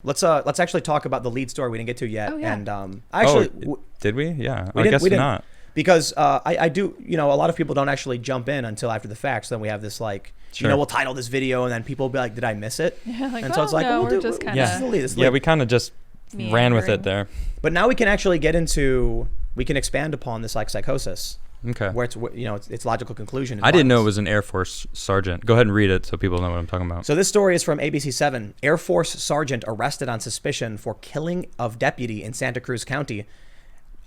Let's actually talk about the lead story we didn't get to yet. Oh, yeah. And did we? Yeah. we I didn't- guess we didn't. not. because I do, a lot of people don't actually jump in until after the fact. So then we have this Sure. we'll title this video and then people will be like, did I miss it? Yeah, like, And well, no, we're just kind this is the of lead, this is the Yeah, lead. we kind of just ran with it there. But now we can actually get into, we can expand upon this psychosis. Okay. Where it's logical conclusion. I didn't know it was an Air Force sergeant. Go ahead and read it so people know what I'm talking about. So this story is from ABC7. Air Force sergeant arrested on suspicion for killing of deputy in Santa Cruz County.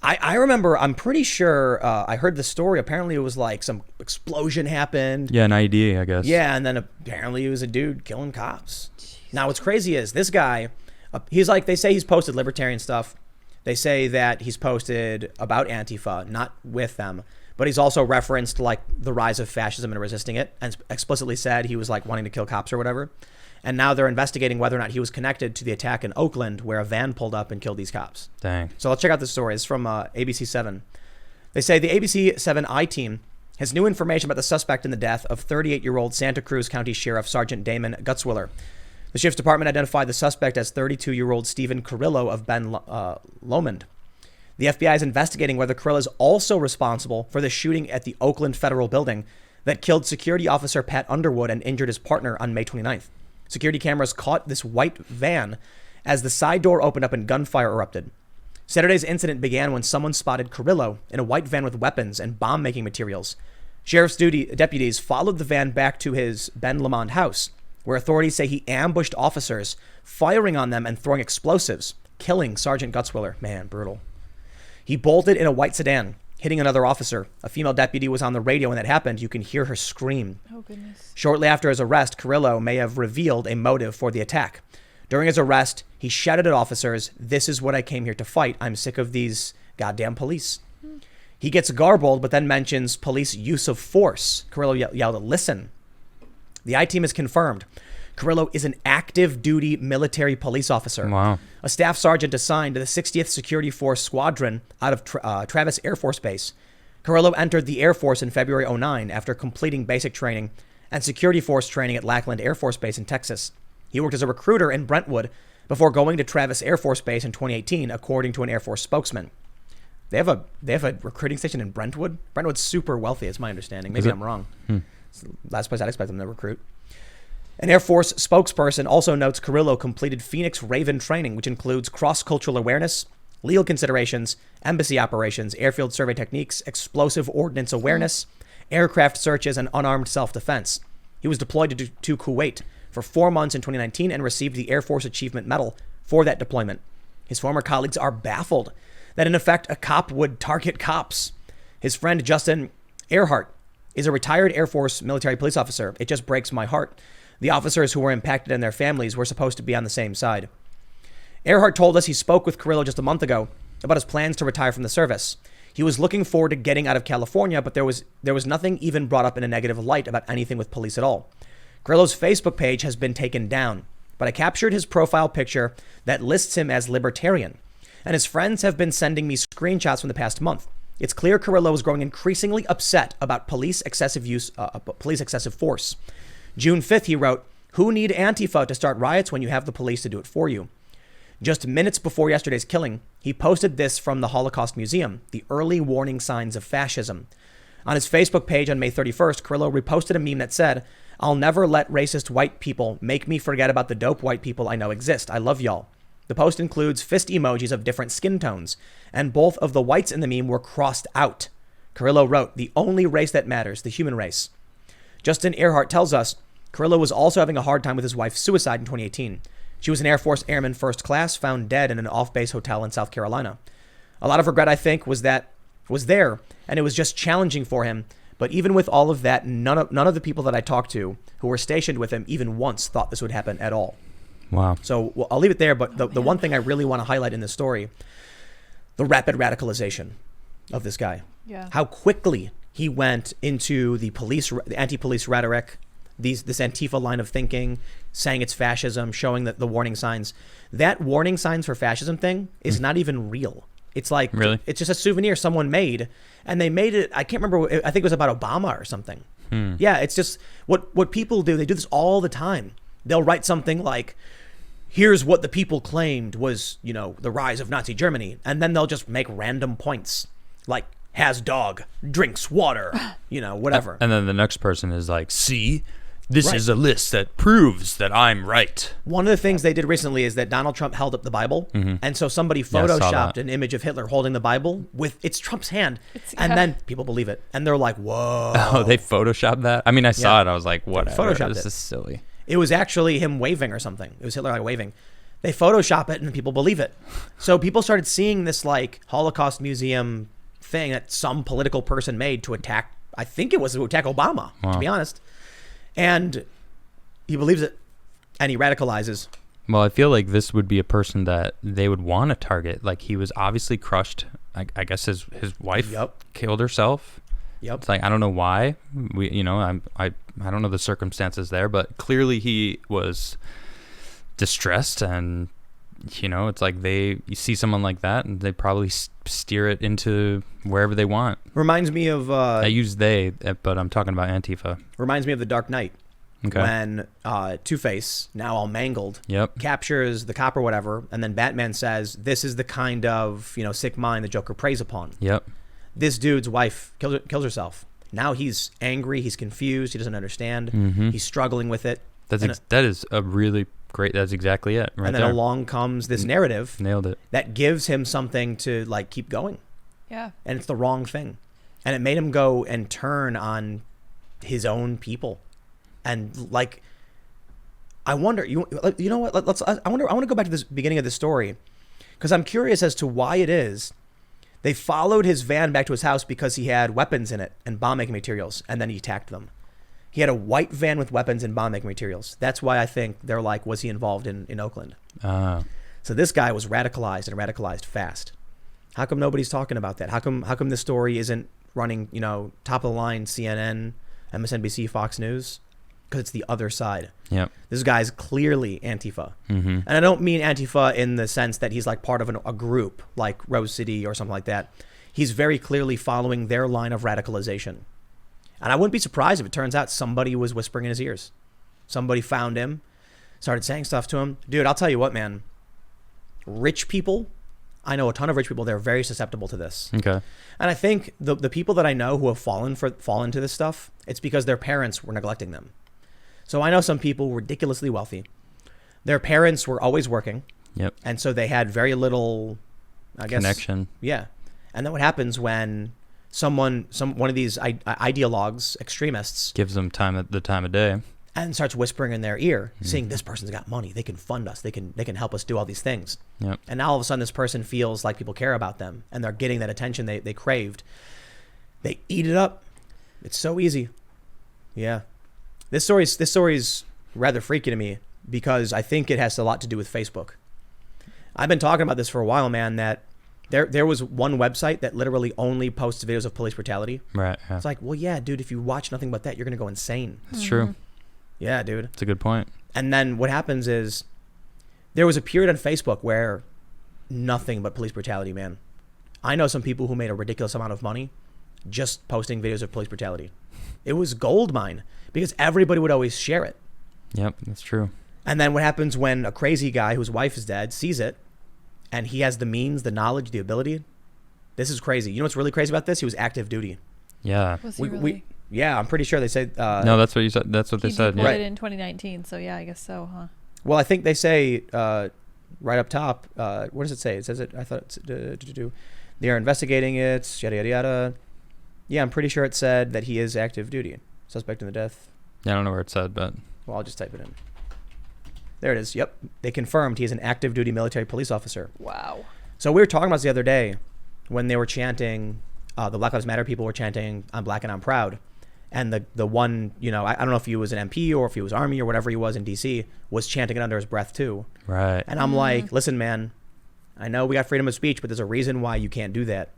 I remember, I'm pretty sure I heard the story. Apparently it was like some explosion happened. Yeah, an ID, I guess. Yeah, and then apparently it was a dude killing cops. Now what's crazy is this guy, he's like, they say he's posted libertarian stuff. They say that he's posted about Antifa, not with them. But he's also referenced like the rise of fascism and resisting it, and explicitly said he was like wanting to kill cops or whatever. And now they're investigating whether or not he was connected to the attack in Oakland where a van pulled up and killed these cops. Dang. So let's check out this story. It's from ABC7. They say the ABC7 I-Team has new information about the suspect in the death of 38-year-old Santa Cruz County Sheriff Sergeant Damon Gutzwiller. The sheriff's department identified the suspect as 32-year-old Stephen Carrillo of Ben Lomond. The FBI is investigating whether Carrillo is also responsible for the shooting at the Oakland Federal Building that killed security officer Pat Underwood and injured his partner on May 29th. Security cameras caught this white van as the side door opened up and gunfire erupted. Saturday's incident began when someone spotted Carrillo in a white van with weapons and bomb-making materials. Sheriff's deputies followed the van back to his Ben Lamond house, where authorities say he ambushed officers, firing on them and throwing explosives, killing Sergeant Gutzwiller. Man, brutal. He bolted in a white sedan, hitting another officer. A female deputy was on the radio when that happened. You can hear her scream. Oh, goodness. Shortly after his arrest, Carrillo may have revealed a motive for the attack. During his arrest, he shouted at officers, "This is what I came here to fight. I'm sick of these goddamn police." He gets garbled, but then mentions police use of force. Carrillo yelled, "Listen." The I-Team has confirmed Carrillo is an active duty military police officer. Wow. A staff sergeant assigned to the 60th Security Force Squadron out of Travis Air Force Base. Carrillo entered the Air Force in February 2009 after completing basic training and security force training at Lackland Air Force Base in Texas. He worked as a recruiter in Brentwood before going to Travis Air Force Base in 2018, according to an Air Force spokesman. They have a recruiting station in Brentwood. Brentwood's super wealthy, it's my understanding. Maybe I'm wrong. It's the last place I'd expect them to recruit. An Air Force spokesperson also notes Carrillo completed Phoenix Raven training, which includes cross-cultural awareness, legal considerations, embassy operations, airfield survey techniques, explosive ordnance awareness, aircraft searches, and unarmed self-defense. He was deployed to Kuwait for 4 months in 2019 and received the Air Force Achievement Medal for that deployment. His former colleagues are baffled that, in effect, a cop would target cops. His friend Justin Earhart is a retired Air Force military police officer. "It just breaks my heart. The officers who were impacted and their families were supposed to be on the same side." Earhart told us he spoke with Carrillo just a month ago about his plans to retire from the service. He was looking forward to getting out of California, but there was nothing even brought up in a negative light about anything with police at all. Carrillo's Facebook page has been taken down, but I captured his profile picture that lists him as libertarian, and his friends have been sending me screenshots from the past month. It's clear Carrillo is growing increasingly upset about police excessive force. June 5th, he wrote, "Who need Antifa to start riots when you have the police to do it for you?" Just minutes before yesterday's killing, he posted this from the Holocaust Museum, the early warning signs of fascism. On his Facebook page on May 31st, Carrillo reposted a meme that said, "I'll never let racist white people make me forget about the dope white people I know exist. I love y'all." The post includes fist emojis of different skin tones, and both of the whites in the meme were crossed out. Carrillo wrote, "The only race that matters, the human race." Justin Earhart tells us Carrillo was also having a hard time with his wife's suicide in 2018. She was an Air Force Airman First Class, found dead in an off-base hotel in South Carolina. A lot of regret, I think, was there, and it was just challenging for him. But even with all of that, none of the people that I talked to who were stationed with him even once thought this would happen at all. Wow. So I'll leave it there. But the one thing I really want to highlight in this story, the rapid radicalization of this guy. Yeah. How quickly he went into the anti-police rhetoric, this Antifa line of thinking, saying it's fascism, showing that the warning signs. That warning signs for fascism thing is not even real. It's like, really? It's just a souvenir someone made, and they made it, I can't remember, I think it was about Obama or something. Yeah, it's just what people do. They do this all the time. They'll write something like, here's what the people claimed was, the rise of Nazi Germany. And then they'll just make random points like has dog, drinks water, whatever. And then the next person is like, see, this is a list that proves that I'm right. One of the things they did recently is that Donald Trump held up the Bible. And so somebody photoshopped an image of Hitler holding the Bible with it's Trump's hand. And then people believe it. And they're like, whoa. Oh, they photoshopped that? I mean, I saw it. I was like, whatever. Photoshopped This it. is silly. It was actually him waving or something. It was Hitler like waving. They Photoshop it and people believe it. So people started seeing this like Holocaust museum thing that some political person made to attack, I think it was to attack Obama, to be honest. And he believes it and he radicalizes. Well, I feel like this would be a person that they would want to target. Like he was obviously crushed. I guess his wife killed herself. It's like, I don't know why. I don't know the circumstances there, but clearly he was distressed, and it's like you see someone like that and they probably steer it into wherever they want. Reminds me of I use they, but I'm talking about Antifa. Reminds me of The Dark Knight. Okay. When Two-Face, now all mangled, captures the cop or whatever, and then Batman says, this is the kind of sick mind the Joker preys upon. This dude's wife kills herself. Now he's angry, he's confused, he doesn't understand, he's struggling with it. That is a really great, that's exactly it right And then there. along comes this narrative. Nailed it. That gives him something to like keep going. Yeah. And it's the wrong thing. And it made him go and turn on his own people. And like, I wonder, you know what, I want to go back to this beginning of the story, because I'm curious as to why it is they followed his van back to his house because he had weapons in it and bomb making materials, and then he attacked them. He had a white van with weapons and bomb making materials. That's why I think they're like, was he involved in Oakland? So this guy was radicalized and radicalized fast. How come nobody's talking about that? How come this story isn't running, top of the line CNN, MSNBC, Fox News? Because it's the other side. This guy's clearly Antifa. And I don't mean Antifa in the sense that he's like part of a group like Rose City or something like that. He's very clearly following their line of radicalization. And I wouldn't be surprised if it turns out somebody was whispering in his ears. Somebody found him, started saying stuff to him. Dude, I'll tell you what, man. Rich people, I know a ton of rich people, they're very susceptible to this. Okay. And I think the people that I know who have fallen to this stuff, it's because their parents were neglecting them. So I know some people ridiculously wealthy. Their parents were always working. And so they had very little, I guess, connection. Yeah. And then what happens when one of these ideologues, extremists, gives them the time of day and starts whispering in their ear, saying this person's got money, they can fund us, they can help us do all these things. And now all of a sudden this person feels like people care about them and they're getting that attention they craved. They eat it up. It's so easy. Yeah. This story's rather freaky to me because I think it has a lot to do with Facebook. I've been talking about this for a while, man, that there was one website that literally only posts videos of police brutality. Right. Yeah. It's like, well, yeah, dude, if you watch nothing but that, you're going to go insane. It's true. Yeah, dude. It's a good point. And then what happens is there was a period on Facebook where nothing but police brutality, man. I know some people who made a ridiculous amount of money just posting videos of police brutality. It was gold mine because everybody would always share it. Yep, that's true. And then what happens when a crazy guy whose wife is dead sees it and he has the means, the knowledge, the ability? This is crazy. You know what's really crazy about this? He was active duty. Yeah. Was he really? Yeah, I'm pretty sure they said... no, that's what you said. That's what they said. He Yeah. deployed in 2019, so yeah, I guess so, huh? Well, I think they say right up top, what does it say? It says it, I thought it's... They are investigating it, yada, yada, yada. Yeah, I'm pretty sure it said that he is active duty. Suspect in the death. Yeah, I don't know where it said, but... Well, I'll just type it in. There it is. Yep. They confirmed he is an active duty military police officer. Wow. So we were talking about this the other day when they were chanting, the Black Lives Matter people were chanting, I'm black and I'm proud. And the one, I don't know if he was an MP or if he was Army or whatever he was in DC, was chanting it under his breath too. Right. And I'm like, listen, man, I know we got freedom of speech, but there's a reason why you can't do that.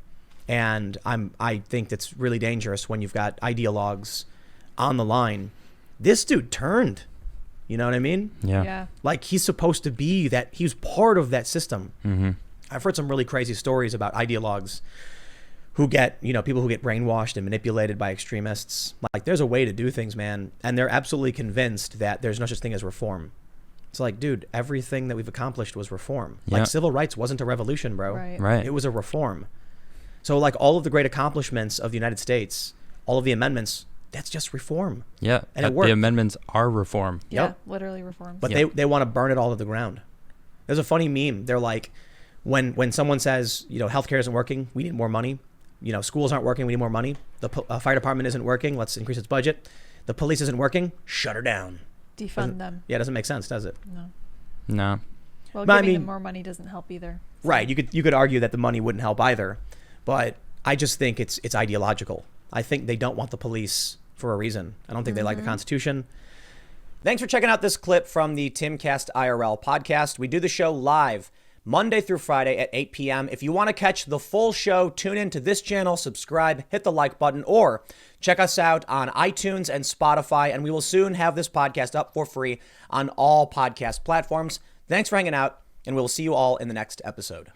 And I think that's really dangerous when you've got ideologues on the line. This dude turned. You know what I mean? Yeah. Like he's supposed to be that. He's part of that system. Mm-hmm. I've heard some really crazy stories about ideologues who get, people who get brainwashed and manipulated by extremists. Like there's a way to do things, man. And they're absolutely convinced that there's no such thing as reform. It's like, dude, everything that we've accomplished was reform. Like civil rights wasn't a revolution, bro. Right. It was a reform. So like all of the great accomplishments of the United States, all of the amendments, that's just reform. Yeah. And it worked. The amendments are reform. Yeah, literally reform. But they want to burn it all to the ground. There's a funny meme. They're like, when someone says, healthcare isn't working, we need more money. Schools aren't working, we need more money. The fire department isn't working, let's increase its budget. The police isn't working, shut her down. Defund them. Yeah, it doesn't make sense, does it? No. Well, giving them more money doesn't help either. So. Right. You could argue that the money wouldn't help either, but I just think it's ideological. I think they don't want the police for a reason. I don't think they like the Constitution. Thanks for checking out this clip from the Timcast IRL podcast. We do the show live Monday through Friday at 8 p.m. If you want to catch the full show, tune in to this channel, subscribe, hit the like button, or check us out on iTunes and Spotify, and we will soon have this podcast up for free on all podcast platforms. Thanks for hanging out, and we'll see you all in the next episode.